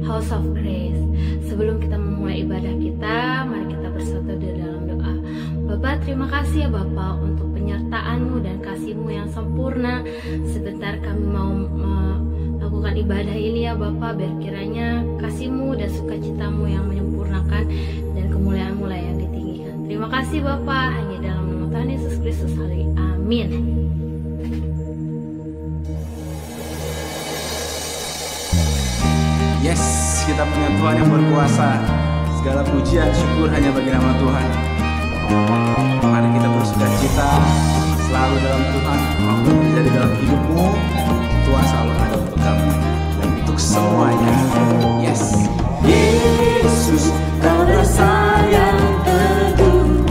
House of Grace. Sebelum kita memulai ibadah kita, mari kita bersatu di dalam doa. Bapak, terima kasih ya Bapak untuk penyertaan-Mu dan kasih-Mu yang sempurna. Sebentar kami mau melakukan ibadah ini ya Bapak, biar kiranya kasih-Mu dan sukacita-Mu yang menyempurnakan dan kemuliaan-Mu lah yang ditinggikan. Terima kasih Bapak, hanya dalam nama Tuhan Yesus Kristus. Amin. Yes, kita punya Tuhan yang berkuasa. Segala pujian syukur hanya bagi nama Tuhan. Mari kita bersukacita selalu dalam Tuhan. Apapun yang terjadi dalam hidupmu, Tuhan selalu ada untuk kamu dan untuk semuanya. Yes. Yesus, Kau dasar yang teguh,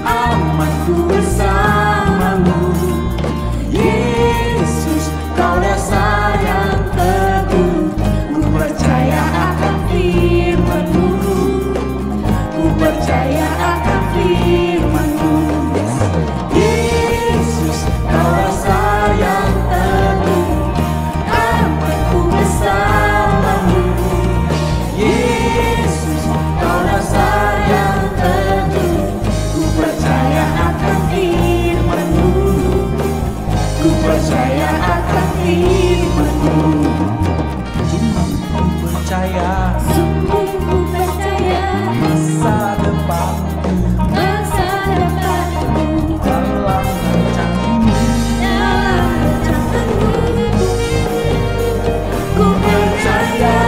amanku bersamamu. Yesus, Kau dasar yang teguh, ku percaya akan firman-Mu. Ku percaya akan firman-Mu. Yesus, Kau dasar yang teguh, amanku bersamamu. Yesus, Kau dasar yang teguh, ku percaya akan firman-Mu. Ku percaya akan firman-Mu. Ku percaya, sungguh ku percaya, masa depanku dalam rencana-Mu. Ku percaya,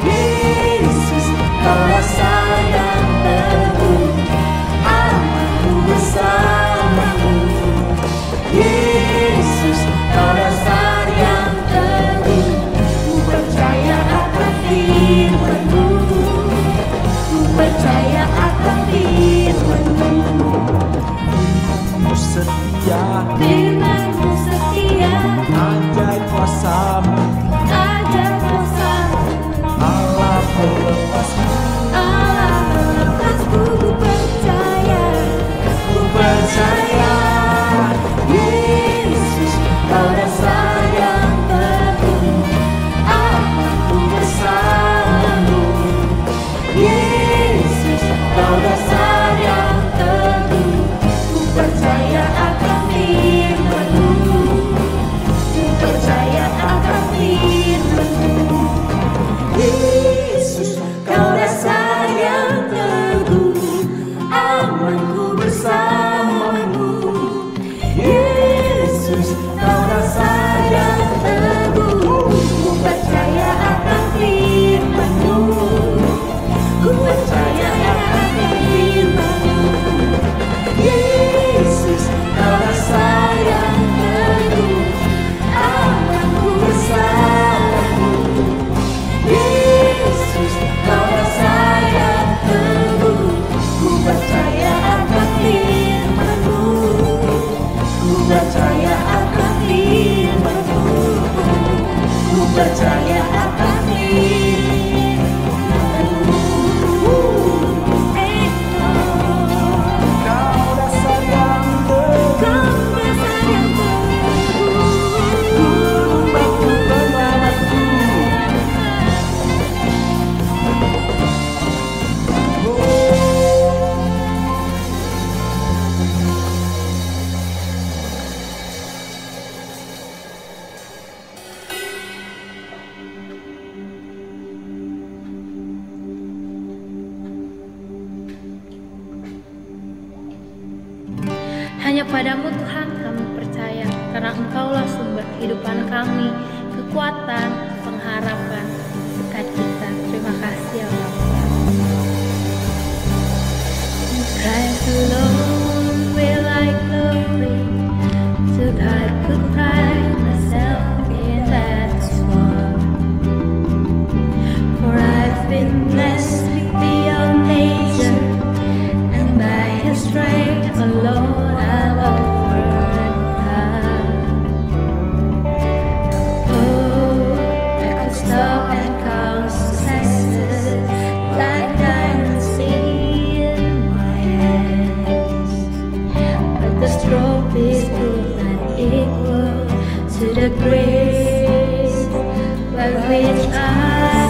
Yesus, Kau dasar yang teguh, amanku bersamamu. Yesus, Kau dasar yang teguh, ku percaya akan firman-Mu. Ku percaya akan firman-Mu. Firman-Mu setia, firman-Mu setia, ajaib kuasa-Mu, ajaib kuasa-Mu. Allah melepasku, Allah melepasku. Ku percaya, ku percaya. Yesus, Kau dasar yang teguh, amanku bersamamu. Yesus, Kau dasar yang teguh, ku percaya akan firman-Mu. Ku percaya akan firman-Mu. Yesus, Kau dasar yang teguh, amanku bersamamu. Yesus, Kau dasar yang teguh, ku percaya akan firman-Mu. Ku percaya akan firman-Mu. Yesus, Kau dasar yang teguh, amanku bersamamu. Yesus, Kau dasar yang teguh, ku percaya akan firman-Mu. Ku percaya akan firman-Mu. Ku percaya akan firman-Mu. Kau dasar yang teguh, Kau dasar yang teguh, gunungku penyelamatku. Hanya padamu Tuhan kami percaya, karena Engkaulah sumber kehidupan kami, kekuatan, pengharapan, sukacita. Terima kasih ya Bapa. Christ alone will I glory, to God could pride myself in that swan. For I've been blessed beyond measure, and by His strength alone I've overcome. Oh, I could stop and count successes like diamonds in my hands, but the trophies could not equal to the grace by which I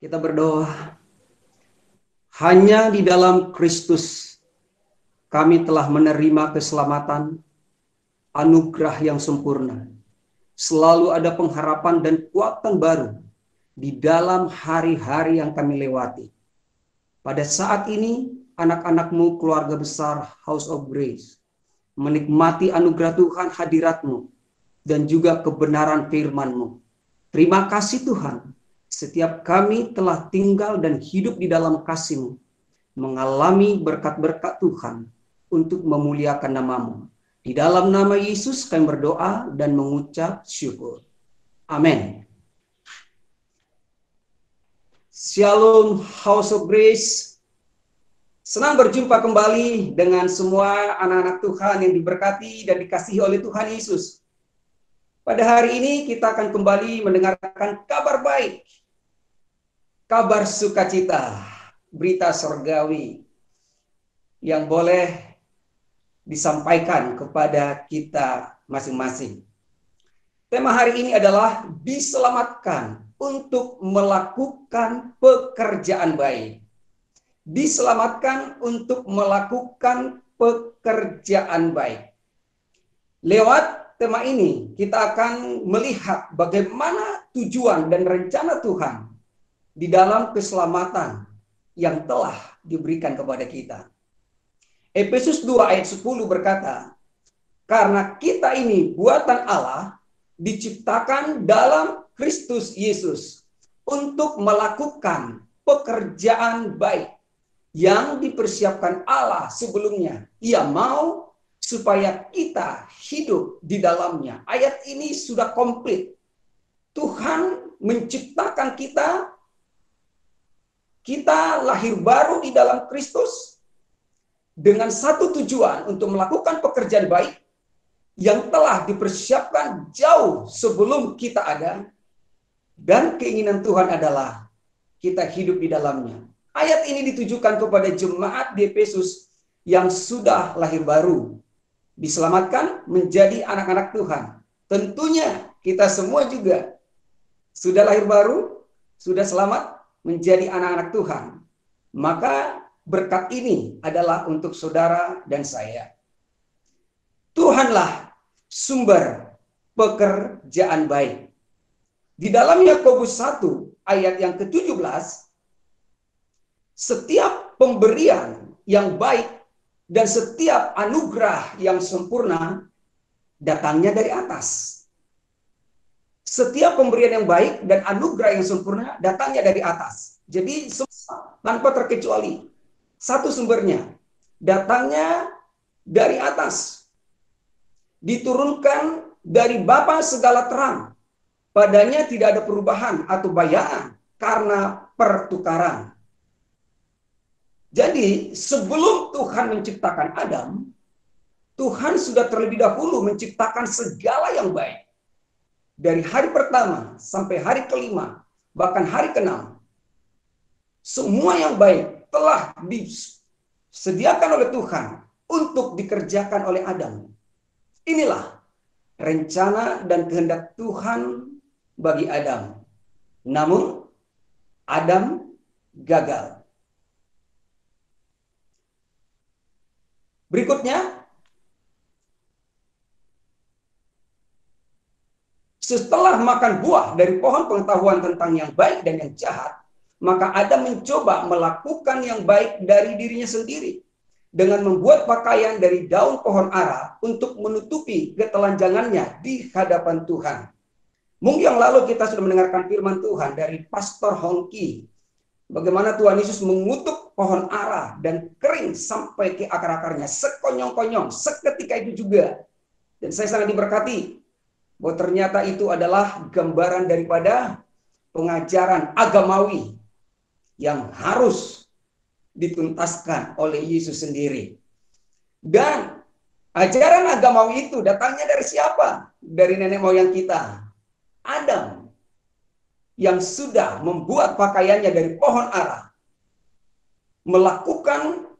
Kita berdoa, hanya di dalam Kristus kami telah menerima keselamatan, anugerah yang sempurna. Selalu ada pengharapan dan kekuatan baru di dalam hari-hari yang kami lewati. Pada saat ini, anak-anak-Mu, keluarga besar House of Grace, menikmati anugerah Tuhan, hadirat-Mu, dan juga kebenaran firman-Mu. Terima kasih Tuhan, setiap kami telah tinggal dan hidup di dalam kasih-Mu, mengalami berkat-berkat Tuhan untuk memuliakan nama-Mu. Di dalam nama Yesus kami berdoa dan mengucap syukur. Amin. Shalom House of Grace. Senang berjumpa kembali dengan semua anak-anak Tuhan yang diberkati dan dikasihi oleh Tuhan Yesus. Pada hari ini kita akan kembali mendengarkan kabar baik, kabar sukacita, berita surgawi yang boleh disampaikan kepada kita masing-masing. Tema hari ini adalah diselamatkan untuk melakukan pekerjaan baik. Diselamatkan untuk melakukan pekerjaan baik. Lewat tema ini kita akan melihat bagaimana tujuan dan rencana Tuhan di dalam keselamatan yang telah diberikan kepada kita. Efesus 2 ayat 10 berkata, karena kita ini buatan Allah, diciptakan dalam Kristus Yesus untuk melakukan pekerjaan baik yang dipersiapkan Allah sebelumnya. Ia mau supaya kita hidup di dalamnya. Ayat ini sudah komplit. Tuhan menciptakan kita lahir baru di dalam Kristus dengan satu tujuan untuk melakukan pekerjaan baik yang telah dipersiapkan jauh sebelum kita ada, dan keinginan Tuhan adalah kita hidup di dalamnya. Ayat ini ditujukan kepada jemaat di Efesus yang sudah lahir baru, diselamatkan menjadi anak-anak Tuhan. Tentunya kita semua juga sudah lahir baru, sudah selamat menjadi anak-anak Tuhan. Maka berkat ini adalah untuk saudara dan saya. Tuhanlah sumber pekerjaan baik. Di dalam Yakobus 1 ayat yang ke-17, setiap pemberian yang baik dan setiap anugerah yang sempurna datangnya dari atas. Setiap pemberian yang baik dan anugerah yang sempurna datangnya dari atas. Jadi semua tanpa terkecuali satu sumbernya datangnya dari atas. Diturunkan dari Bapa segala terang. Padanya tidak ada perubahan atau bayaan karena pertukaran. Jadi sebelum Tuhan menciptakan Adam, Tuhan sudah terlebih dahulu menciptakan segala yang baik. Dari hari pertama sampai hari kelima, bahkan hari keenam. Semua yang baik telah disediakan oleh Tuhan untuk dikerjakan oleh Adam. Inilah rencana dan kehendak Tuhan bagi Adam. Namun Adam gagal. Berikutnya, setelah makan buah dari pohon pengetahuan tentang yang baik dan yang jahat, maka Adam mencoba melakukan yang baik dari dirinya sendiri dengan membuat pakaian dari daun pohon ara untuk menutupi ketelanjangannya di hadapan Tuhan. Mungkin yang lalu kita sudah mendengarkan firman Tuhan dari Pastor Hongki. Bagaimana Tuhan Yesus mengutuk pohon ara dan kering sampai ke akar-akarnya. Sekonyong-konyong, seketika itu juga. Dan saya sangat diberkati bahwa ternyata itu adalah gambaran daripada pengajaran agamawi yang harus dituntaskan oleh Yesus sendiri. Dan ajaran agamawi itu datangnya dari siapa? Dari nenek moyang kita, Adam, yang sudah membuat pakaiannya dari pohon ara, melakukan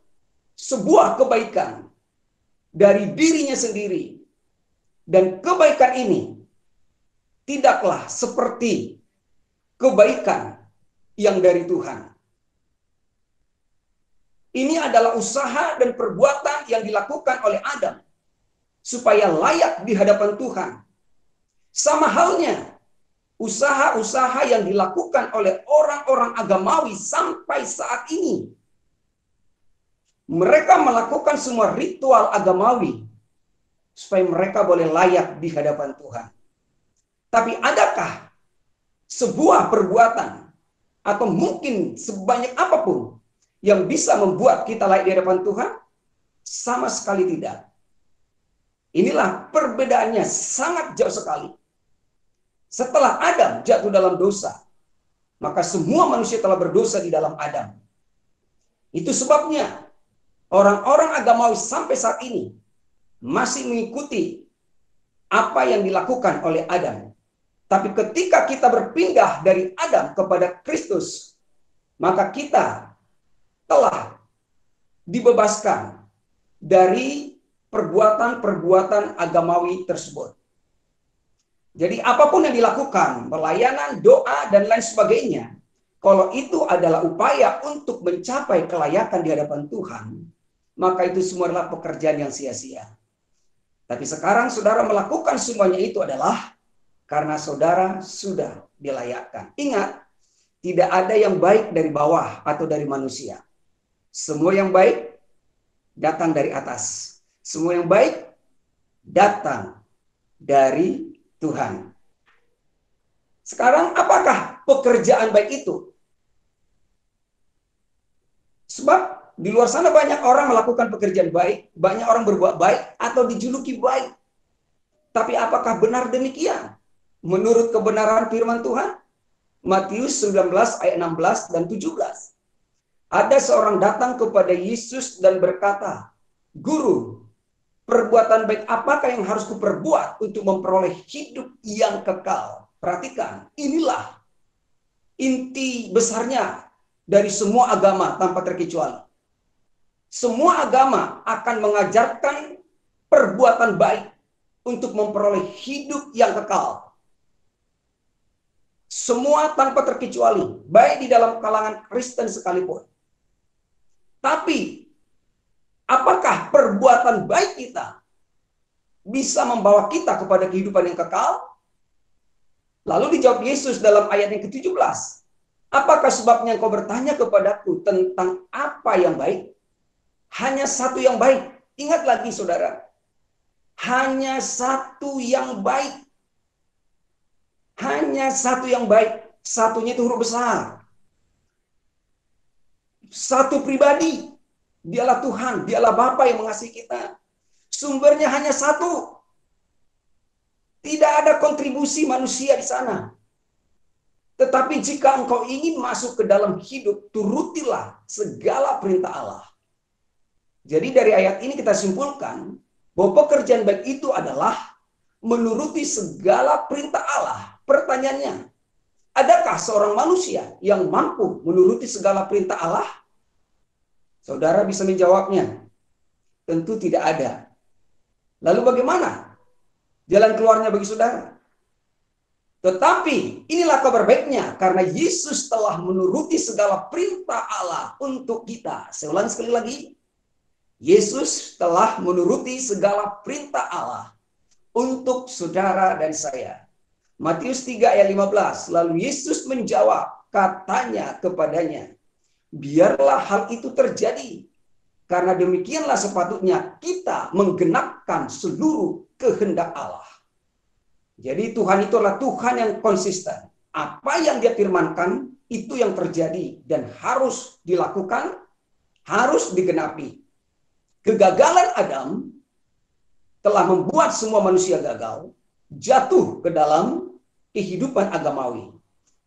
sebuah kebaikan dari dirinya sendiri. Dan kebaikan ini tidaklah seperti kebaikan yang dari Tuhan. Ini adalah usaha dan perbuatan yang dilakukan oleh Adam supaya layak di hadapan Tuhan. Sama halnya usaha-usaha yang dilakukan oleh orang-orang agamawi sampai saat ini. Mereka melakukan semua ritual agamawi supaya mereka boleh layak di hadapan Tuhan. Tapi adakah sebuah perbuatan atau mungkin sebanyak apapun yang bisa membuat kita layak di hadapan Tuhan? Sama sekali tidak. Inilah perbedaannya sangat jauh sekali. Setelah Adam jatuh dalam dosa, maka semua manusia telah berdosa di dalam Adam. Itu sebabnya orang-orang agamawi sampai saat ini masih mengikuti apa yang dilakukan oleh Adam. Tapi ketika kita berpindah dari Adam kepada Kristus, maka kita telah dibebaskan dari perbuatan-perbuatan agamawi tersebut. Jadi apapun yang dilakukan, pelayanan, doa, dan lain sebagainya, kalau itu adalah upaya untuk mencapai kelayakan di hadapan Tuhan, maka itu semua adalah pekerjaan yang sia-sia. Tapi sekarang saudara melakukan semuanya itu adalah karena saudara sudah dilayakkan. Ingat, tidak ada yang baik dari bawah atau dari manusia. Semua yang baik datang dari atas. Semua yang baik datang dari Tuhan. Sekarang apakah pekerjaan baik itu? Sebab di luar sana banyak orang melakukan pekerjaan baik, banyak orang berbuat baik atau dijuluki baik. Tapi apakah benar demikian? Menurut kebenaran firman Tuhan, Matius 19 ayat 16 dan 17. Ada seorang datang kepada Yesus dan berkata, "Guru, perbuatan baik apakah yang harus kuperbuat untuk memperoleh hidup yang kekal?" Perhatikan, inilah inti besarnya dari semua agama tanpa terkecuali. Semua agama akan mengajarkan perbuatan baik untuk memperoleh hidup yang kekal. Semua tanpa terkecuali, baik di dalam kalangan Kristen sekalipun. Tapi, apakah perbuatan baik kita bisa membawa kita kepada kehidupan yang kekal? Lalu dijawab Yesus dalam ayat yang ke-17. Apakah sebabnya engkau bertanya kepadaku tentang apa yang baik? Hanya satu yang baik. Ingat lagi saudara. Hanya satu yang baik. Hanya satu yang baik. Satunya itu huruf besar. Satu pribadi. Dialah Tuhan, dialah Bapa yang mengasihi kita. Sumbernya hanya satu. Tidak ada kontribusi manusia di sana. Tetapi jika engkau ingin masuk ke dalam hidup, turutilah segala perintah Allah. Jadi dari ayat ini kita simpulkan bahwa pekerjaan baik itu adalah menuruti segala perintah Allah. Pertanyaannya, adakah seorang manusia yang mampu menuruti segala perintah Allah? Saudara bisa menjawabnya. Tentu tidak ada. Lalu bagaimana jalan keluarnya bagi saudara? Tetapi inilah kabar baiknya, karena Yesus telah menuruti segala perintah Allah untuk kita. Saya ulang sekali lagi. Yesus telah menuruti segala perintah Allah untuk saudara dan saya. Matius 3 ayat 15. Lalu Yesus menjawab, katanya kepadanya, biarlah hal itu terjadi. Karena demikianlah sepatutnya kita menggenapkan seluruh kehendak Allah. Jadi Tuhan itu adalah Tuhan yang konsisten. Apa yang dia firmankan, itu yang terjadi dan harus dilakukan, harus digenapi. Kegagalan Adam telah membuat semua manusia gagal, jatuh ke dalam kehidupan agamawi.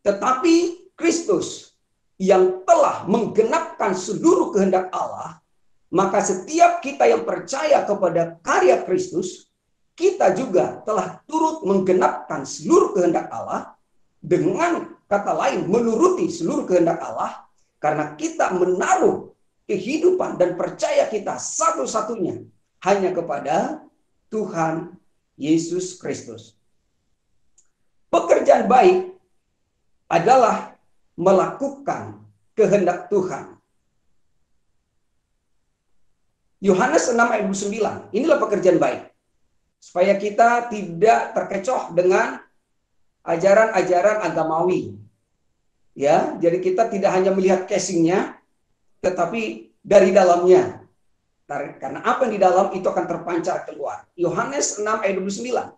Tetapi Kristus yang telah menggenapkan seluruh kehendak Allah, maka setiap kita yang percaya kepada karya Kristus, kita juga telah turut menggenapkan seluruh kehendak Allah, dengan kata lain menuruti seluruh kehendak Allah, karena kita menaruh kehidupan dan percaya kita satu-satunya hanya kepada Tuhan Yesus Kristus. Pekerjaan baik adalah melakukan kehendak Tuhan. Yohanes 6 ayat 29. Inilah pekerjaan baik. Supaya kita tidak terkecoh dengan ajaran-ajaran agamawi. Ya, jadi kita tidak hanya melihat casingnya, tetapi dari dalamnya. Karena apa yang di dalam itu akan terpancar keluar. Yohanes 6 ayat 29.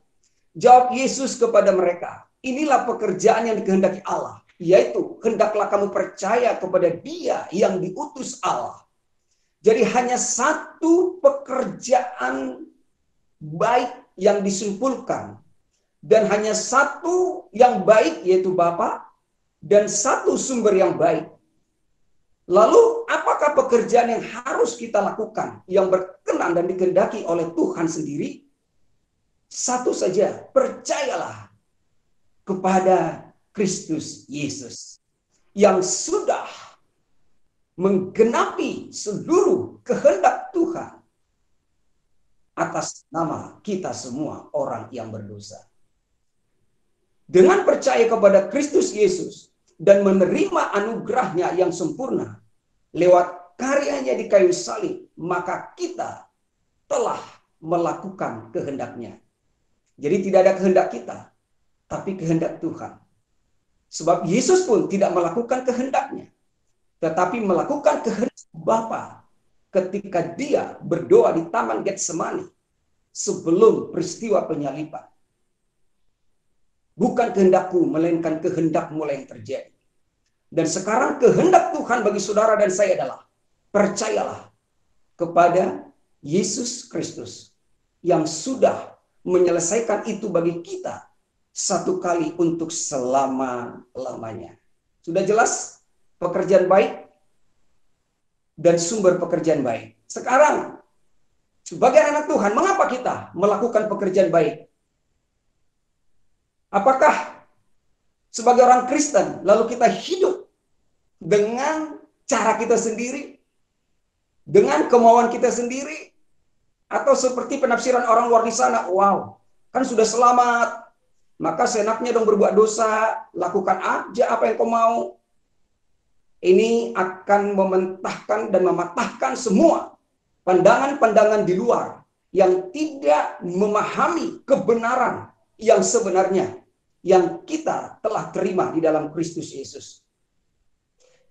Jawab Yesus kepada mereka, inilah pekerjaan yang dikehendaki Allah, yaitu hendaklah kamu percaya kepada Dia yang diutus Allah. Jadi hanya satu pekerjaan baik yang disimpulkan, dan hanya satu yang baik yaitu Bapa, dan satu sumber yang baik. Lalu apakah pekerjaan yang harus kita lakukan yang berkenan dan dikehendaki oleh Tuhan sendiri? Satu saja, percayalah kepada Kristus Yesus yang sudah menggenapi seluruh kehendak Tuhan atas nama kita semua orang yang berdosa. Dengan percaya kepada Kristus Yesus dan menerima anugerahnya yang sempurna lewat karyanya di kayu salib, maka kita telah melakukan kehendaknya. Jadi tidak ada kehendak kita, tapi kehendak Tuhan. Sebab Yesus pun tidak melakukan kehendaknya, tetapi melakukan kehendak Bapa ketika dia berdoa di Taman Getsemani sebelum peristiwa penyaliban. Bukan kehendakku, melainkan kehendakmu yang terjadi. Dan sekarang kehendak Tuhan bagi saudara dan saya adalah, percayalah kepada Yesus Kristus yang sudah menyelesaikan itu bagi kita satu kali untuk selama-lamanya. Sudah jelas pekerjaan baik dan sumber pekerjaan baik. Sekarang, sebagai anak Tuhan, mengapa kita melakukan pekerjaan baik? Apakah sebagai orang Kristen, lalu kita hidup dengan cara kita sendiri, dengan kemauan kita sendiri, atau seperti penafsiran orang luar di sana, wow, kan sudah selamat, maka seenaknya dong berbuat dosa, lakukan aja apa yang kau mau. Ini akan mementahkan dan mematahkan semua pandangan-pandangan di luar yang tidak memahami kebenaran yang sebenarnya yang kita telah terima di dalam Kristus Yesus.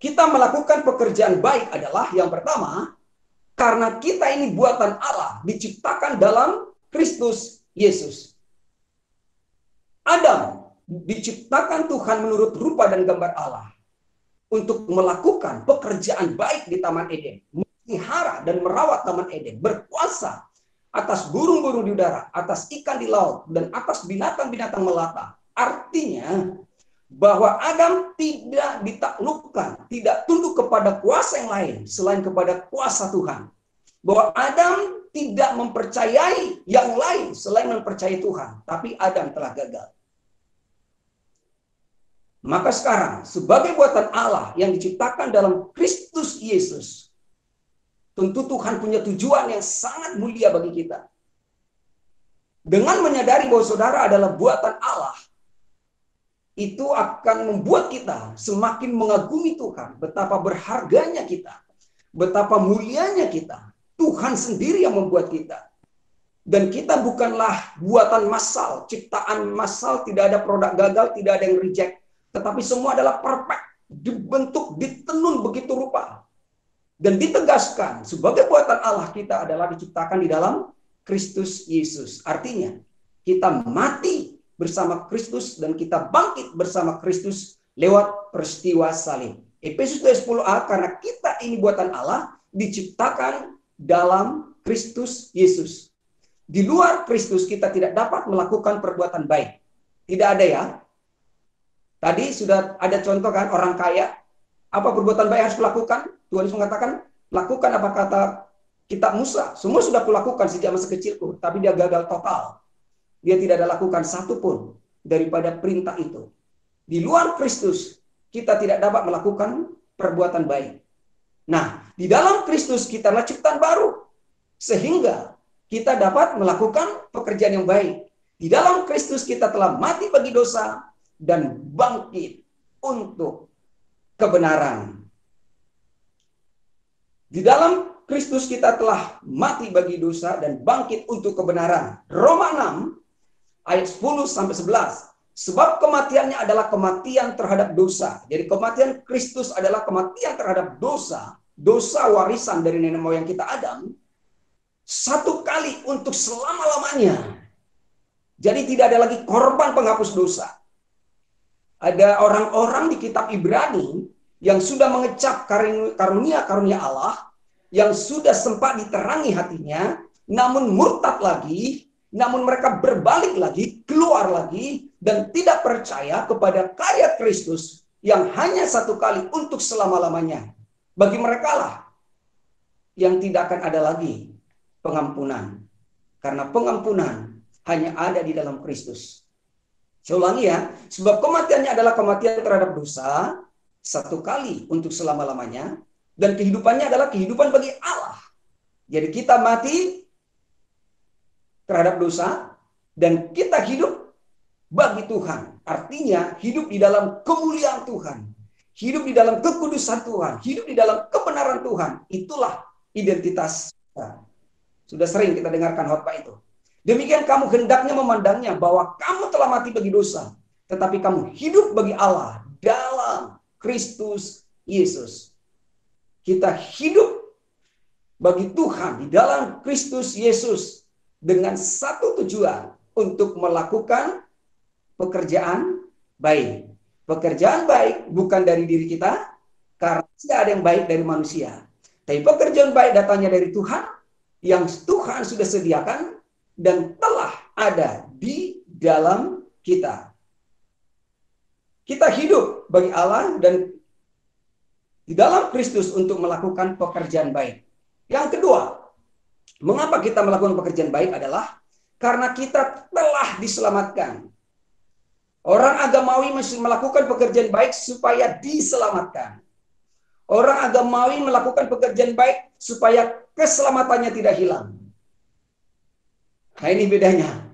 Kita melakukan pekerjaan baik adalah yang pertama, karena kita ini buatan Allah, diciptakan dalam Kristus Yesus. Adam diciptakan Tuhan menurut rupa dan gambar Allah untuk melakukan pekerjaan baik di Taman Eden, memelihara dan merawat Taman Eden, berkuasa atas burung-burung di udara, atas ikan di laut, dan atas binatang-binatang melata. Artinya bahwa Adam tidak ditaklukkan, tidak tunduk kepada kuasa yang lain selain kepada kuasa Tuhan. Bahwa Adam tidak mempercayai yang lain selain mempercayai Tuhan. Tapi Adam telah gagal. Maka sekarang, sebagai buatan Allah yang diciptakan dalam Kristus Yesus, tentu Tuhan punya tujuan yang sangat mulia bagi kita. Dengan menyadari bahwa saudara adalah buatan Allah, itu akan membuat kita semakin mengagumi Tuhan. Betapa berharganya kita. Betapa mulianya kita. Tuhan sendiri yang membuat kita. Dan kita bukanlah buatan massal. Ciptaan massal, tidak ada produk gagal, tidak ada yang reject. Tetapi semua adalah perfect. Dibentuk, ditenun begitu rupa. Dan ditegaskan sebagai buatan Allah kita adalah diciptakan di dalam Kristus Yesus. Artinya, kita mati bersama Kristus dan kita bangkit bersama Kristus lewat peristiwa salib. Efesus 10a, karena kita ini buatan Allah, diciptakan dalam Kristus Yesus. Di luar Kristus kita tidak dapat melakukan perbuatan baik. Tidak ada ya. Tadi sudah ada contoh kan, orang kaya. Apa perbuatan baik harus melakukan? Tuhan Yesus mengatakan, lakukan apa kata kitab Musa. Semua sudah kulakukan sejak masa kecilku, tapi dia gagal total. Dia tidak ada lakukan satu pun daripada perintah itu. Di luar Kristus, kita tidak dapat melakukan perbuatan baik. Nah, di dalam Kristus kita adalah ciptaan baru. Sehingga kita dapat melakukan pekerjaan yang baik. Di dalam Kristus kita telah mati bagi dosa dan bangkit untuk kebenaran. Di dalam Kristus kita telah mati bagi dosa dan bangkit untuk kebenaran. Roma 6 ayat 10 sampai 11. Sebab kematiannya adalah kematian terhadap dosa. Jadi kematian Kristus adalah kematian terhadap dosa. Dosa warisan dari nenek moyang kita Adam. Satu kali untuk selama-lamanya. Jadi tidak ada lagi korban penghapus dosa. Ada orang-orang di kitab Ibrani yang sudah mengecap karunia-karunia Allah, yang sudah sempat diterangi hatinya, namun murtad lagi, namun mereka berbalik lagi, keluar lagi, dan tidak percaya kepada karya Kristus yang hanya satu kali untuk selama-lamanya. Bagi mereka lah yang tidak akan ada lagi pengampunan. Karena pengampunan hanya ada di dalam Kristus. Saya ulangi ya, sebab kematiannya adalah kematian terhadap dosa, satu kali untuk selama-lamanya, dan kehidupannya adalah kehidupan bagi Allah. Jadi kita mati terhadap dosa, dan kita hidup bagi Tuhan. Artinya hidup di dalam kemuliaan Tuhan, hidup di dalam kekudusan Tuhan, hidup di dalam kebenaran Tuhan. Itulah identitas kita. Sudah sering kita dengarkan khotbah itu. Demikian kamu hendaknya memandangnya bahwa kamu telah mati bagi dosa, tetapi kamu hidup bagi Allah dalam Kristus Yesus. Kita hidup bagi Tuhan di dalam Kristus Yesus dengan satu tujuan, untuk melakukan pekerjaan baik. Pekerjaan baik bukan dari diri kita, karena tidak ada yang baik dari manusia. Tapi pekerjaan baik datangnya dari Tuhan, yang Tuhan sudah sediakan dan telah ada di dalam kita. Kita hidup bagi Allah dan di dalam Kristus untuk melakukan pekerjaan baik. Yang kedua, mengapa kita melakukan pekerjaan baik adalah karena kita telah diselamatkan. Orang agamawi mesti melakukan pekerjaan baik supaya diselamatkan. Orang agamawi melakukan pekerjaan baik supaya keselamatannya tidak hilang. Nah, ini bedanya.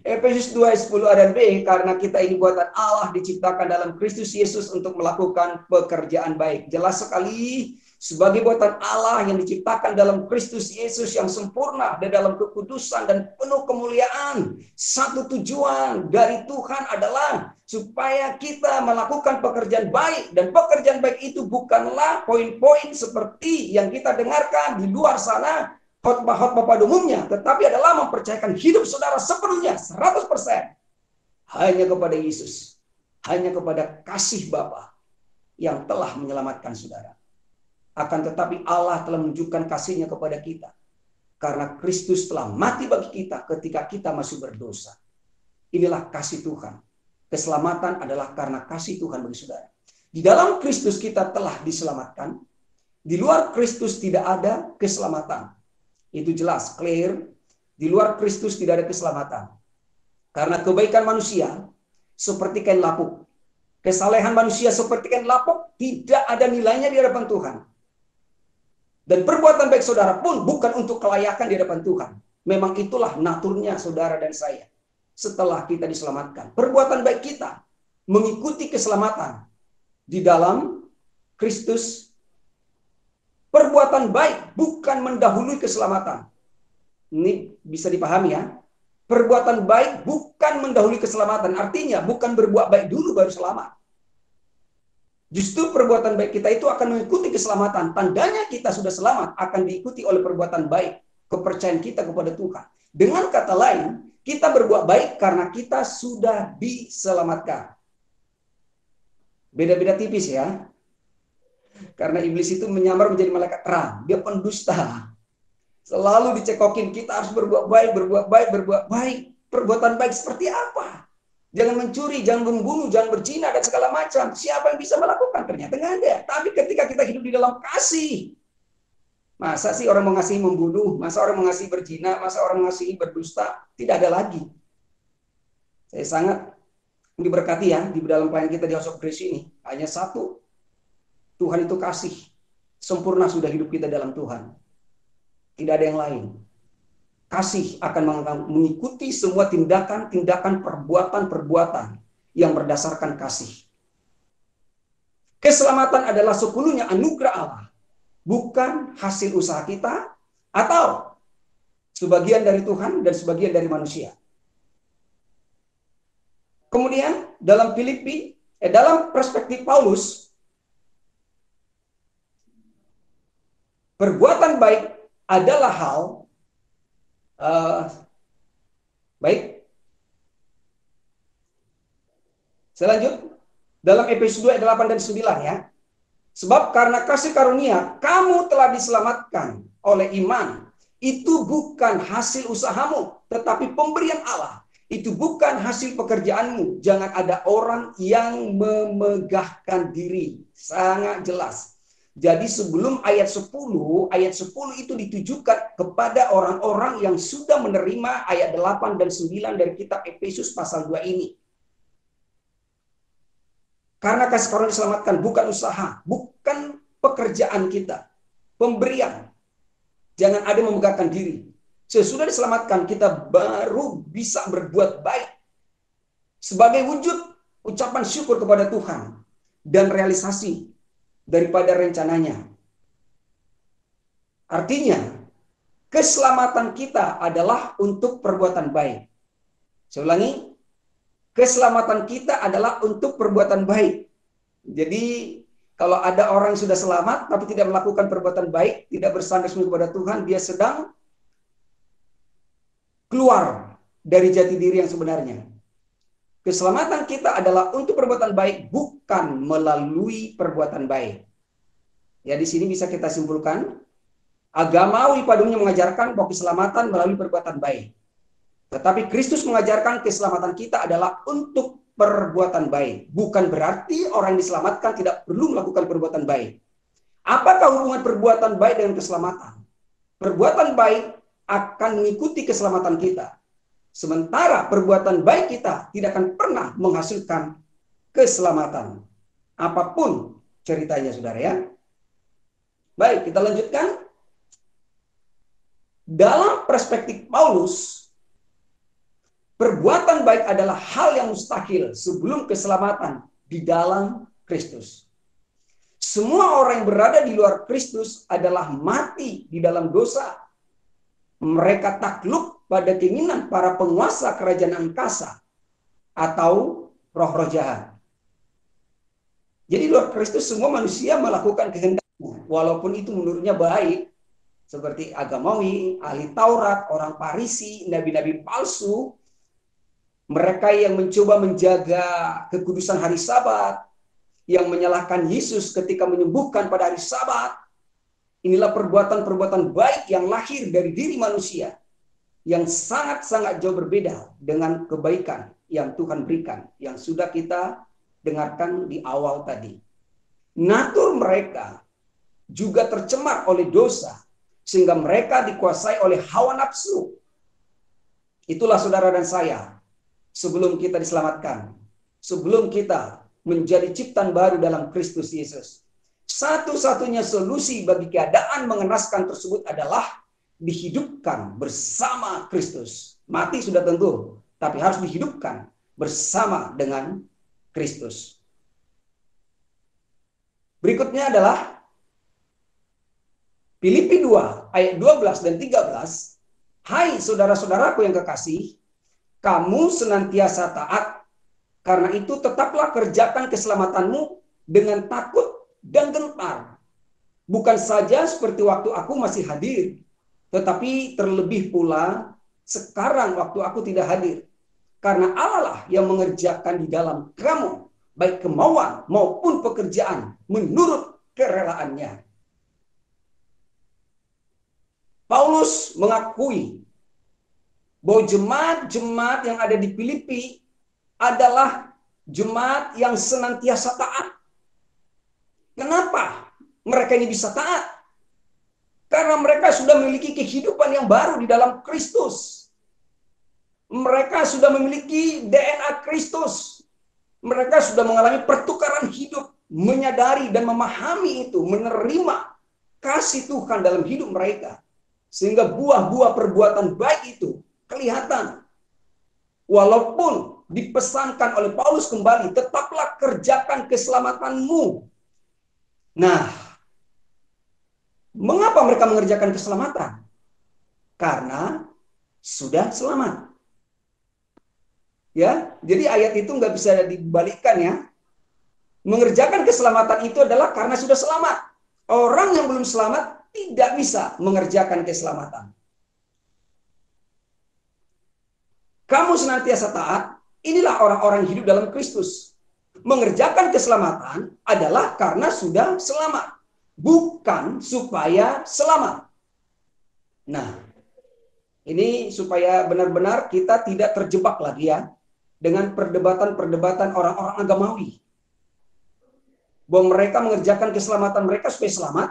Efesus 2 ayat 10a dan b, karena kita ini buatan Allah, diciptakan dalam Kristus Yesus untuk melakukan pekerjaan baik. Jelas sekali, sebagai buatan Allah yang diciptakan dalam Kristus Yesus yang sempurna dan dalam kekudusan dan penuh kemuliaan. Satu tujuan dari Tuhan adalah supaya kita melakukan pekerjaan baik. Dan pekerjaan baik itu bukanlah poin-poin seperti yang kita dengarkan di luar sana, khotbah-khotbah pada umumnya, tetapi adalah mempercayakan hidup saudara sepenuhnya, 100%. Hanya kepada Yesus. Hanya kepada kasih Bapa yang telah menyelamatkan saudara. Akan tetapi Allah telah menunjukkan kasih-Nya kepada kita. Karena Kristus telah mati bagi kita ketika kita masih berdosa. Inilah kasih Tuhan. Keselamatan adalah karena kasih Tuhan bagi saudara. Di dalam Kristus kita telah diselamatkan. Di luar Kristus tidak ada keselamatan. Itu jelas, clear. Di luar Kristus tidak ada keselamatan. Karena kebaikan manusia seperti kain lapuk. Kesalehan manusia seperti kain lapuk, tidak ada nilainya di hadapan Tuhan. Dan perbuatan baik saudara pun bukan untuk kelayakan di hadapan Tuhan. Memang itulah naturnya saudara dan saya. Setelah kita diselamatkan. Perbuatan baik kita mengikuti keselamatan di dalam Kristus. Perbuatan baik bukan mendahului keselamatan. Ini bisa dipahami ya. Perbuatan baik bukan mendahului keselamatan. Artinya bukan berbuat baik dulu baru selamat. Justru perbuatan baik kita itu akan mengikuti keselamatan. Tandanya kita sudah selamat akan diikuti oleh perbuatan baik. Kepercayaan kita kepada Tuhan. Dengan kata lain, kita berbuat baik karena kita sudah diselamatkan. Beda-beda tipis ya. Karena iblis itu menyamar menjadi malaikat terang. Dia pendusta. Selalu dicekokin, kita harus berbuat baik, berbuat baik, berbuat baik. Perbuatan baik seperti apa? Jangan mencuri, jangan membunuh, jangan berzina, dan segala macam. Siapa yang bisa melakukan? Ternyata nggak ada. Tapi ketika kita hidup di dalam kasih. Masa sih orang mengasihi membunuh? Masa orang mengasihi berzina? Masa orang mengasihi berdusta? Tidak ada lagi. Saya sangat diberkati ya, di dalam pelayanan kita di House of Grace ini. Hanya satu. Tuhan itu kasih. Sempurna sudah hidup kita dalam Tuhan. Tidak ada yang lain. Kasih akan mengikuti semua tindakan-tindakan, perbuatan-perbuatan yang berdasarkan kasih. Keselamatan adalah sepenuhnya anugerah Allah, bukan hasil usaha kita atau sebagian dari Tuhan dan sebagian dari manusia. Kemudian dalam dalam perspektif Paulus, perbuatan baik adalah hal baik. Selanjutnya dalam Efesus 2 ayat 8 dan 9 ya. Sebab karena kasih karunia kamu telah diselamatkan oleh iman. Itu bukan hasil usahamu, tetapi pemberian Allah. Itu bukan hasil pekerjaanmu. Jangan ada orang yang memegahkan diri. Sangat jelas. Jadi sebelum ayat 10 itu ditujukan kepada orang-orang yang sudah menerima ayat 8 dan 9 dari kitab Efesus pasal 2 ini. Karena kasih karunia diselamatkan, bukan usaha, bukan pekerjaan kita. Pemberian. Jangan ada memegahkan diri. Sesudah diselamatkan, kita baru bisa berbuat baik. Sebagai wujud ucapan syukur kepada Tuhan. Dan realisasi daripada rencananya. Artinya, keselamatan kita adalah untuk perbuatan baik. Saya ulangi. Keselamatan kita adalah untuk perbuatan baik. Jadi kalau ada orang yang sudah selamat tapi tidak melakukan perbuatan baik, tidak bersandar kepada Tuhan, dia sedang keluar dari jati diri yang sebenarnya. Keselamatan kita adalah untuk perbuatan baik, bukan melalui perbuatan baik. Ya, di sini bisa kita simpulkan, agamawi pada umumnya mengajarkan bahwa keselamatan melalui perbuatan baik. Tetapi Kristus mengajarkan keselamatan kita adalah untuk perbuatan baik. Bukan berarti orang yang diselamatkan tidak perlu melakukan perbuatan baik. Apakah hubungan perbuatan baik dengan keselamatan? Perbuatan baik akan mengikuti keselamatan kita. Sementara perbuatan baik kita tidak akan pernah menghasilkan keselamatan. Apapun ceritanya, saudara ya. Baik, kita lanjutkan. Dalam perspektif Paulus, perbuatan baik adalah hal yang mustahil sebelum keselamatan di dalam Kristus. Semua orang yang berada di luar Kristus adalah mati di dalam dosa. Mereka takluk pada keinginan para penguasa kerajaan angkasa atau roh-roh jahat. Jadi di luar Kristus semua manusia melakukan kehendaknya, walaupun itu menurutnya baik. Seperti agamawi, ahli Taurat, orang Farisi, nabi-nabi palsu, mereka yang mencoba menjaga kekudusan hari Sabat, yang menyalahkan Yesus ketika menyembuhkan pada hari Sabat. Inilah perbuatan-perbuatan baik yang lahir dari diri manusia, yang sangat-sangat jauh berbeda dengan kebaikan yang Tuhan berikan, yang sudah kita dengarkan di awal tadi. Natur mereka juga tercemar oleh dosa, sehingga mereka dikuasai oleh hawa nafsu. Itulah saudara dan saya. Sebelum kita diselamatkan, sebelum kita menjadi ciptaan baru dalam Kristus Yesus, satu-satunya solusi bagi keadaan mengenaskan tersebut adalah dihidupkan bersama Kristus. Mati sudah tentu, tapi harus dihidupkan bersama dengan Kristus. Berikutnya adalah Filipi 2 ayat 12 dan 13. Hai saudara-saudaraku yang kekasih, kamu senantiasa taat, karena itu tetaplah kerjakan keselamatanmu dengan takut dan gentar. Bukan saja seperti waktu aku masih hadir, tetapi terlebih pula sekarang waktu aku tidak hadir. Karena Allah lah yang mengerjakan di dalam kamu, baik kemauan maupun pekerjaan, menurut kerelaannya. Paulus mengakui bahwa jemaat-jemaat yang ada di Filipi adalah jemaat yang senantiasa taat. Kenapa mereka ini bisa taat? Karena mereka sudah memiliki kehidupan yang baru di dalam Kristus. Mereka sudah memiliki DNA Kristus. Mereka sudah mengalami pertukaran hidup, menyadari dan memahami itu, menerima kasih Tuhan dalam hidup mereka. Sehingga buah-buah perbuatan baik itu kelihatan. Walaupun dipesankan oleh Paulus kembali, tetaplah kerjakan keselamatanmu Nah, mengapa mereka mengerjakan keselamatan? Karena sudah selamat. Ya, jadi ayat itu nggak bisa dibalikkan ya. Mengerjakan keselamatan itu adalah karena sudah selamat. Orang yang belum selamat tidak bisa mengerjakan keselamatan. Kamu senantiasa taat, inilah orang-orang hidup dalam Kristus. Mengerjakan keselamatan adalah karena sudah selamat, bukan supaya selamat. Nah, ini supaya benar-benar kita tidak terjebak lagi ya dengan perdebatan-perdebatan orang-orang agamawi. Bahwa mereka mengerjakan keselamatan mereka supaya selamat,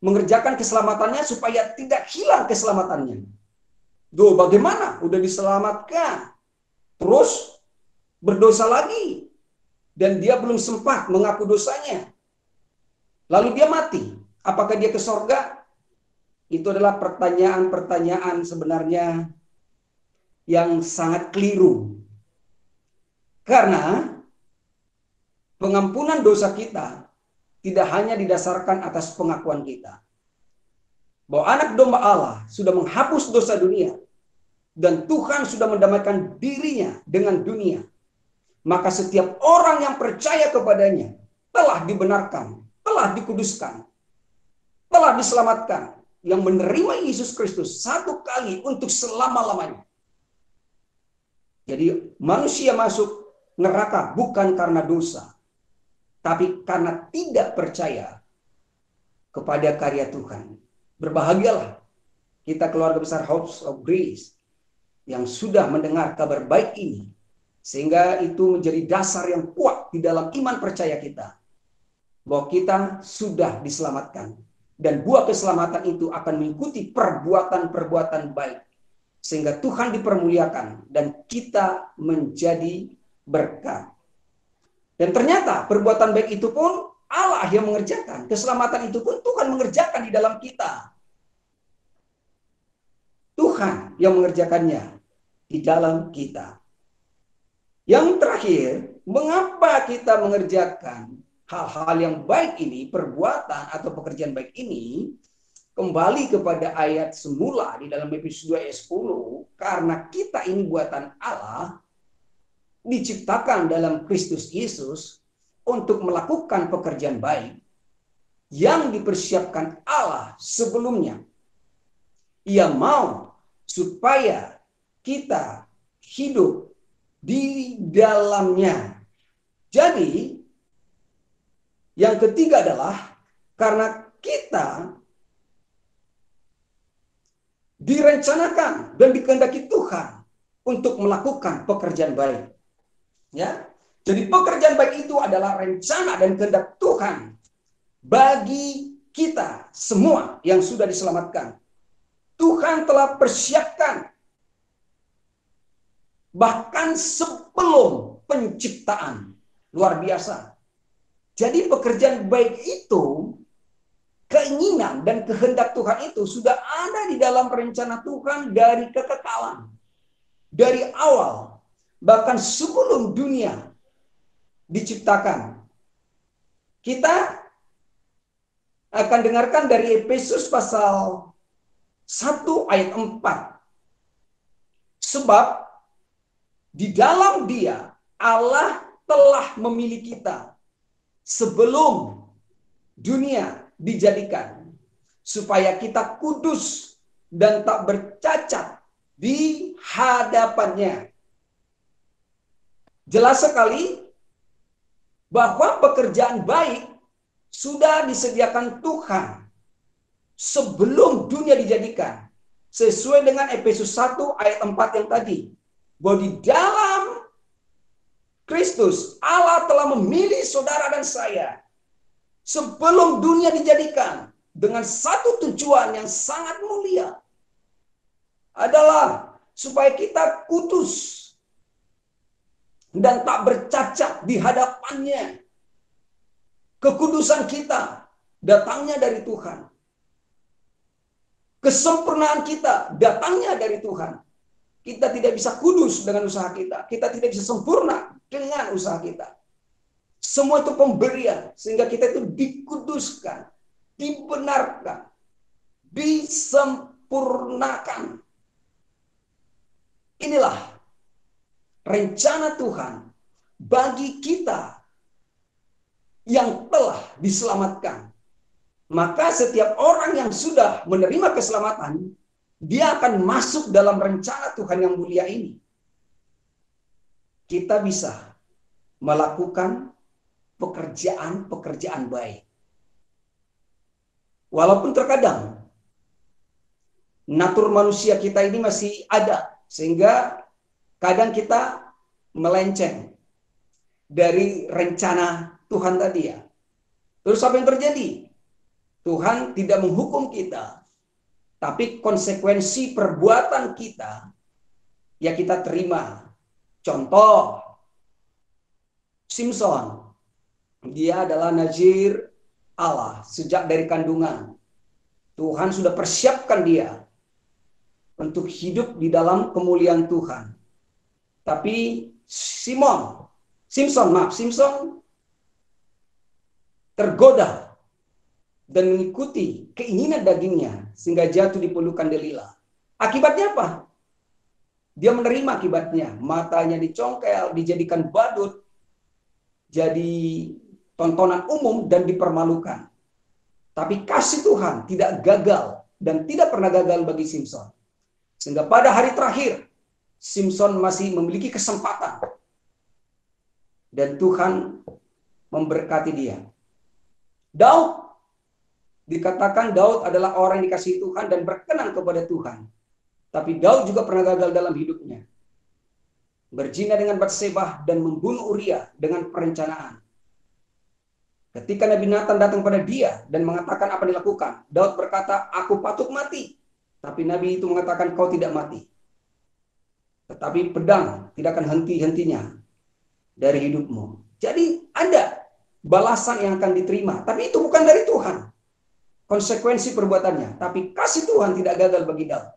mengerjakan keselamatannya supaya tidak hilang keselamatannya. Duh, bagaimana? Udah diselamatkan, terus berdosa lagi, dan dia belum sempat mengaku dosanya. Lalu dia mati. Apakah dia ke sorga? Itu adalah pertanyaan-pertanyaan sebenarnya yang sangat keliru. Karena pengampunan dosa kita tidak hanya didasarkan atas pengakuan kita. Bahwa anak domba Allah sudah menghapus dosa dunia. Dan Tuhan sudah mendamaikan dirinya dengan dunia. Maka setiap orang yang percaya kepadanya telah dibenarkan, telah dikuduskan, telah diselamatkan. Yang menerima Yesus Kristus satu kali untuk selama-lamanya. Jadi manusia masuk neraka bukan karena dosa. Tapi karena tidak percaya kepada karya Tuhan. Berbahagialah kita keluarga besar House of Grace yang sudah mendengar kabar baik ini. Sehingga itu menjadi dasar yang kuat di dalam iman percaya kita. Bahwa kita sudah diselamatkan. Dan buah keselamatan itu akan mengikuti perbuatan-perbuatan baik. Sehingga Tuhan dipermuliakan dan kita menjadi berkat. Dan ternyata perbuatan baik itu pun Allah yang mengerjakan. Keselamatan itu pun Tuhan mengerjakan di dalam kita. Tuhan yang mengerjakannya di dalam kita. Yang terakhir, mengapa kita mengerjakan hal-hal yang baik ini, perbuatan atau pekerjaan baik ini, kembali kepada ayat semula di dalam Efesus 2 ayat 10, karena kita ini buatan Allah, diciptakan dalam Kristus Yesus untuk melakukan pekerjaan baik yang dipersiapkan Allah sebelumnya. Ia mau supaya kita hidup di dalamnya. Jadi, yang ketiga adalah karena kita direncanakan dan dikehendaki Tuhan untuk melakukan pekerjaan baik. Ya. Jadi pekerjaan baik itu adalah rencana dan kehendak Tuhan bagi kita semua yang sudah diselamatkan. Tuhan telah persiapkan bahkan sebelum penciptaan. Luar biasa. Jadi pekerjaan baik itu, keinginan dan kehendak Tuhan itu sudah ada di dalam rencana Tuhan dari kekekalan. Dari awal, bahkan sebelum dunia diciptakan. Kita akan dengarkan dari Efesus pasal 1 ayat 4. Sebab di dalam Dia Allah telah memilih kita sebelum dunia dijadikan, supaya kita kudus dan tak bercacat di hadapannya. Jelas sekali bahwa pekerjaan baik sudah disediakan Tuhan sebelum dunia dijadikan. Sesuai dengan Efesus 1 ayat 4 yang tadi. Bahwa di dalam Kristus, Allah telah memilih saudara dan saya sebelum dunia dijadikan dengan satu tujuan yang sangat mulia. Adalah supaya kita kudus dan tak bercacat di hadapannya. Kekudusan kita datangnya dari Tuhan. Kesempurnaan kita datangnya dari Tuhan. Kita tidak bisa kudus dengan usaha kita. Kita tidak bisa sempurna dengan usaha kita. Semua itu pemberian sehingga kita itu dikuduskan, dibenarkan, disempurnakan. Inilah rencana Tuhan bagi kita yang telah diselamatkan. Maka setiap orang yang sudah menerima keselamatan, dia akan masuk dalam rencana Tuhan yang mulia ini. Kita bisa melakukan pekerjaan-pekerjaan baik. Walaupun terkadang natur manusia kita ini masih ada, sehingga kadang kita melenceng dari rencana Tuhan tadi ya. Terus apa yang terjadi? Tuhan tidak menghukum kita, tapi konsekuensi perbuatan kita ya kita terima. Contoh, Simson, dia adalah nazir Allah sejak dari kandungan. Tuhan sudah persiapkan dia untuk hidup di dalam kemuliaan Tuhan. Tapi Simson tergoda dan mengikuti keinginan dagingnya sehingga jatuh di pelukan Delila. Akibatnya apa? Dia menerima akibatnya. Matanya dicongkel, dijadikan badut, jadi tontonan umum dan dipermalukan. Tapi kasih Tuhan tidak gagal dan tidak pernah gagal bagi Simson. Sehingga pada hari terakhir, Simson masih memiliki kesempatan. Dan Tuhan memberkati dia. Daud, dikatakan Daud adalah orang yang dikasihi Tuhan dan berkenan kepada Tuhan. Tapi Daud juga pernah gagal dalam hidupnya. Berzina dengan Batseba dan membunuh Uria dengan perencanaan. Ketika Nabi Nathan datang pada dia dan mengatakan apa dilakukan, Daud berkata, aku patut mati. Tapi Nabi itu mengatakan, kau tidak mati. Tetapi pedang tidak akan henti-hentinya dari hidupmu. Jadi ada balasan yang akan diterima. Tapi itu bukan dari Tuhan. Konsekuensi perbuatannya. Tapi kasih Tuhan tidak gagal bagi Daud.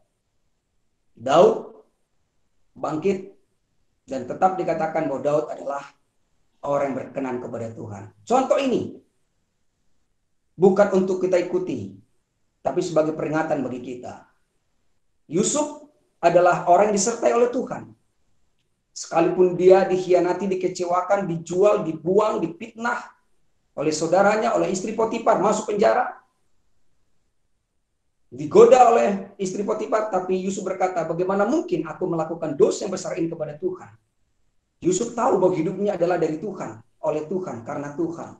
Daud bangkit dan tetap dikatakan bahwa Daud adalah orang yang berkenan kepada Tuhan. Contoh ini bukan untuk kita ikuti, tapi sebagai peringatan bagi kita. Yusuf adalah orang yang disertai oleh Tuhan. Sekalipun dia dikhianati, dikecewakan, dijual, dibuang, dipitnah oleh saudaranya, oleh istri Potifar, masuk penjara, digoda oleh istri Potifar, tapi Yusuf berkata, bagaimana mungkin aku melakukan dosa yang besar ini kepada Tuhan? Yusuf tahu bahwa hidupnya adalah dari Tuhan, oleh Tuhan, karena Tuhan.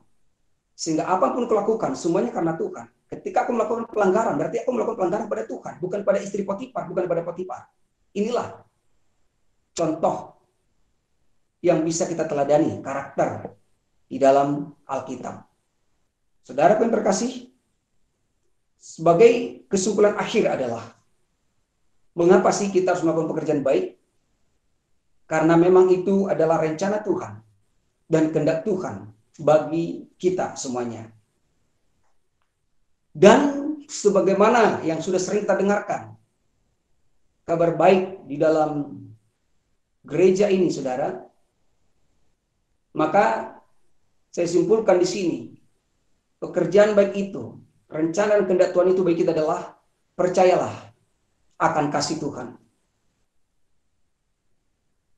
Sehingga apapun kulakukan, semuanya karena Tuhan. Ketika aku melakukan pelanggaran, berarti aku melakukan pelanggaran pada Tuhan, bukan pada istri Potifar, bukan pada Potifar. Inilah contoh yang bisa kita teladani, karakter di dalam Alkitab. Saudara yang terkasih, sebagai kesimpulan akhir adalah, mengapa sih kita harus melakukan pekerjaan baik? Karena memang itu adalah rencana Tuhan dan kehendak Tuhan bagi kita semuanya. Dan sebagaimana yang sudah sering kita dengarkan, kabar baik di dalam gereja ini, saudara, maka saya simpulkan di sini, pekerjaan baik itu, rencana dan kehendak Tuhan itu bagi kita adalah, percayalah akan kasih Tuhan.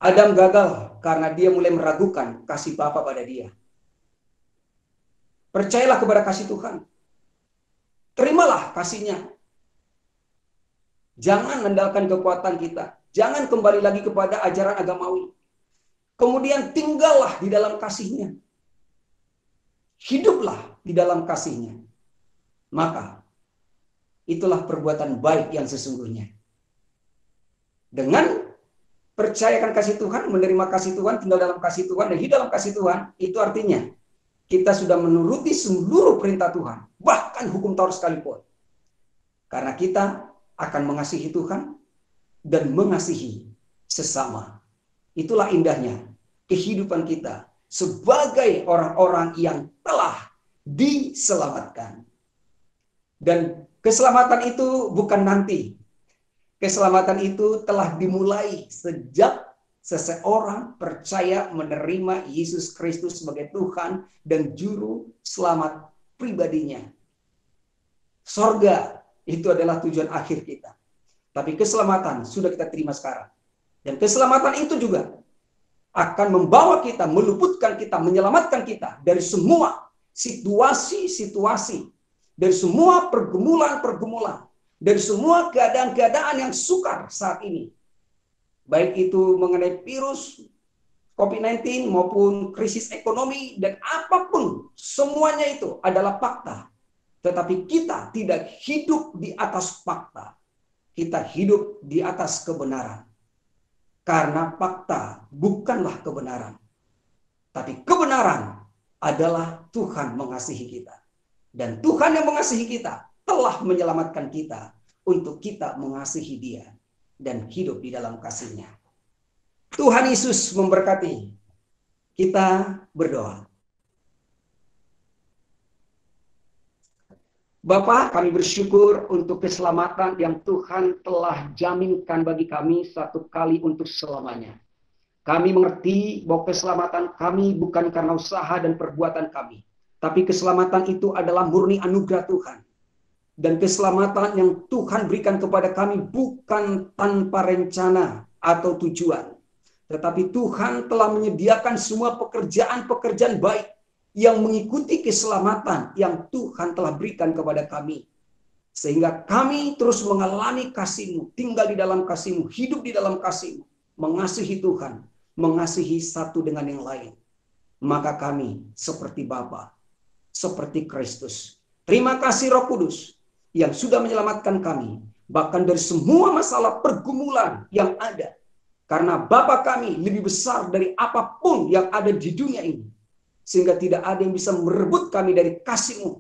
Adam gagal karena dia mulai meragukan kasih Bapa pada dia. Percayalah kepada kasih Tuhan. Terimalah kasihnya. Jangan andalkan kekuatan kita. Jangan kembali lagi kepada ajaran agamawi. Kemudian tinggallah di dalam kasihnya. Hiduplah di dalam kasihnya. Maka itulah perbuatan baik yang sesungguhnya. Dengan percayakan kasih Tuhan, menerima kasih Tuhan, tinggal dalam kasih Tuhan, dan hidup dalam kasih Tuhan, itu artinya kita sudah menuruti seluruh perintah Tuhan, bahkan hukum Taurat sekalipun. Karena kita akan mengasihi Tuhan dan mengasihi sesama. Itulah indahnya kehidupan kita sebagai orang-orang yang telah diselamatkan. Dan keselamatan itu bukan nanti. Keselamatan itu telah dimulai sejak seseorang percaya menerima Yesus Kristus sebagai Tuhan dan Juru Selamat pribadinya. Sorga itu adalah tujuan akhir kita. Tapi keselamatan sudah kita terima sekarang. Dan keselamatan itu juga akan membawa kita, meluputkan kita, menyelamatkan kita dari semua situasi-situasi, dari semua pergumulan-pergumulan, dari semua keadaan-keadaan yang sukar saat ini. Baik itu mengenai virus COVID-19 maupun krisis ekonomi dan apapun, semuanya itu adalah fakta. Tetapi kita tidak hidup di atas fakta. Kita hidup di atas kebenaran. Karena fakta bukanlah kebenaran. Tapi kebenaran adalah Tuhan mengasihi kita. Dan Tuhan yang mengasihi kita telah menyelamatkan kita untuk kita mengasihi Dia dan hidup di dalam kasih-Nya. Tuhan Yesus memberkati. Kita berdoa. Bapa, kami bersyukur untuk keselamatan yang Tuhan telah jaminkan bagi kami satu kali untuk selamanya. Kami mengerti bahwa keselamatan kami bukan karena usaha dan perbuatan kami. Tapi keselamatan itu adalah murni anugerah Tuhan. Dan keselamatan yang Tuhan berikan kepada kami bukan tanpa rencana atau tujuan. Tetapi Tuhan telah menyediakan semua pekerjaan-pekerjaan baik yang mengikuti keselamatan yang Tuhan telah berikan kepada kami. Sehingga kami terus mengalami kasih-Mu, tinggal di dalam kasih-Mu, hidup di dalam kasih-Mu, mengasihi Tuhan, mengasihi satu dengan yang lain. Maka kami seperti Bapa, seperti Kristus. Terima kasih Roh Kudus yang sudah menyelamatkan kami, bahkan dari semua masalah pergumulan yang ada. Karena Bapa kami lebih besar dari apapun yang ada di dunia ini. Sehingga tidak ada yang bisa merebut kami dari kasih-Mu.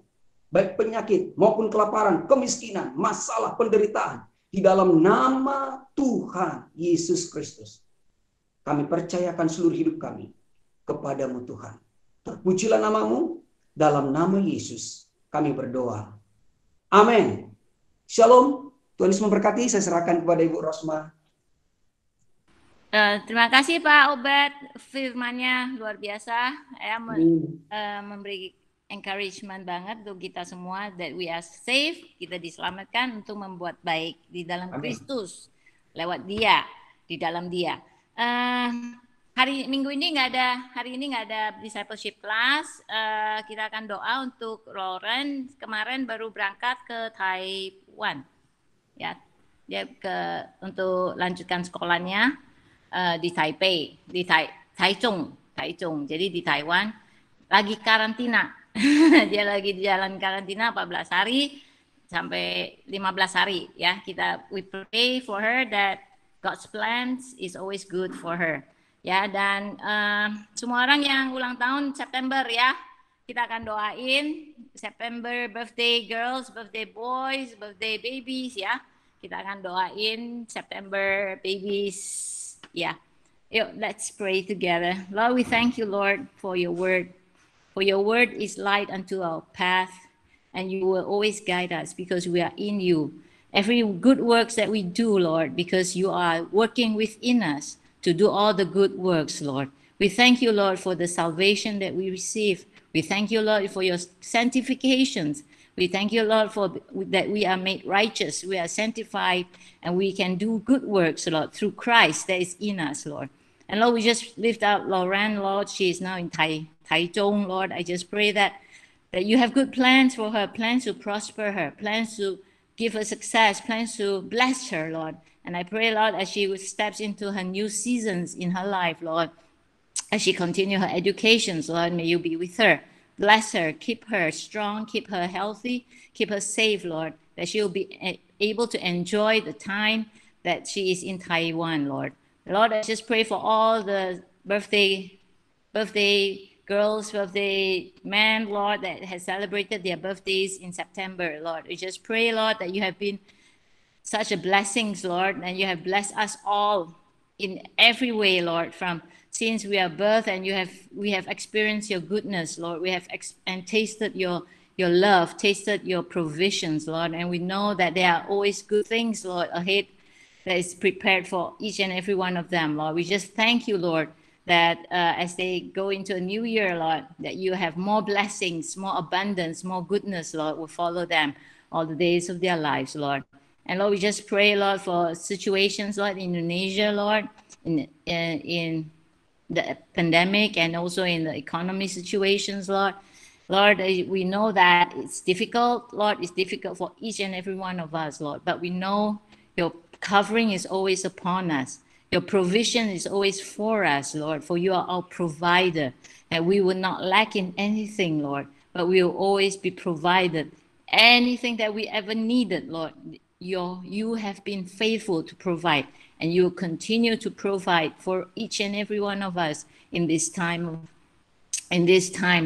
Baik penyakit maupun kelaparan, kemiskinan, masalah, penderitaan. Di dalam nama Tuhan Yesus Kristus. Kami percayakan seluruh hidup kami kepada-Mu Tuhan. Terpujilah nama-Mu, dalam nama Yesus kami berdoa. Amin. Shalom. Tuhan Yesus memberkati. Saya serahkan kepada Ibu Rosma. Terima kasih Pak Obed, firman-Nya luar biasa. Memberi encouragement banget untuk kita semua that we are safe, kita diselamatkan untuk membuat baik di dalam Kristus lewat Dia, di dalam Dia. Hari ini nggak ada discipleship class. Kita akan doa untuk Lauren. Kemarin baru berangkat ke Taiwan, ya, dia untuk lanjutkan sekolahnya di Taipei, di Taichung. Jadi di Taiwan lagi karantina. Dia lagi di jalan karantina 14 hari sampai 15 hari, ya. We pray for her that God's plans is always good for her. Ya, dan semua orang yang ulang tahun September, ya, kita akan doain September, birthday girls, birthday boys, birthday babies, ya. Kita akan doain September babies, ya. Yuk, let's pray together. Lord, we thank you, Lord, for your word. For your word is light unto our path, and you will always guide us because we are in you. Every good works that we do, Lord, because you are working within us to do all the good works, Lord. We thank you, Lord, for the salvation that we receive. We thank you, Lord, for your sanctifications. We thank you, Lord, for that we are made righteous, we are sanctified, and we can do good works, Lord, through Christ that is in us, Lord. And Lord, we just lift up Lauren, Lord. She is now in Taichung, Lord. I just pray that you have good plans for her, plans to prosper her, plans to give her success, plans to bless her, Lord. And I pray, Lord, as she steps into her new seasons in her life, Lord, as she continues her education, Lord, may you be with her. Bless her, keep her strong, keep her healthy, keep her safe, Lord, that she will be able to enjoy the time that she is in Taiwan, Lord. Lord, I just pray for all the birthday girls, birthday men, Lord, that has celebrated their birthdays in September, Lord. We just pray, Lord, that you have been such a blessings, Lord, and you have blessed us all in every way, Lord, from since we are birthed, and we have experienced your goodness, Lord. We have and tasted your love, tasted your provisions, Lord, and we know that there are always good things, Lord, ahead that is prepared for each and every one of them, Lord. We just thank you, Lord, that as they go into a new year, Lord, that you have more blessings, more abundance, more goodness, Lord, will follow them all the days of their lives, Lord. And Lord, we just pray, Lord, for situations, Lord, in Indonesia, Lord, in the pandemic and also in the economy situations, Lord. Lord, we know that it's difficult, Lord. It's difficult for each and every one of us, Lord. But we know your covering is always upon us. Your provision is always for us, Lord, for you are our provider. And we will not lack in anything, Lord, but we will always be provided. Anything that we ever needed, Lord, you have been faithful to provide, and you will continue to provide for each and every one of us in this time,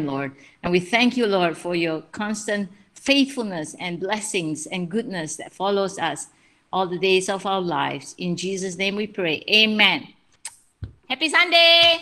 Lord. And we thank you, Lord, for your constant faithfulness and blessings and goodness that follows us all the days of our lives. In Jesus' name we pray. Amen. Happy Sunday.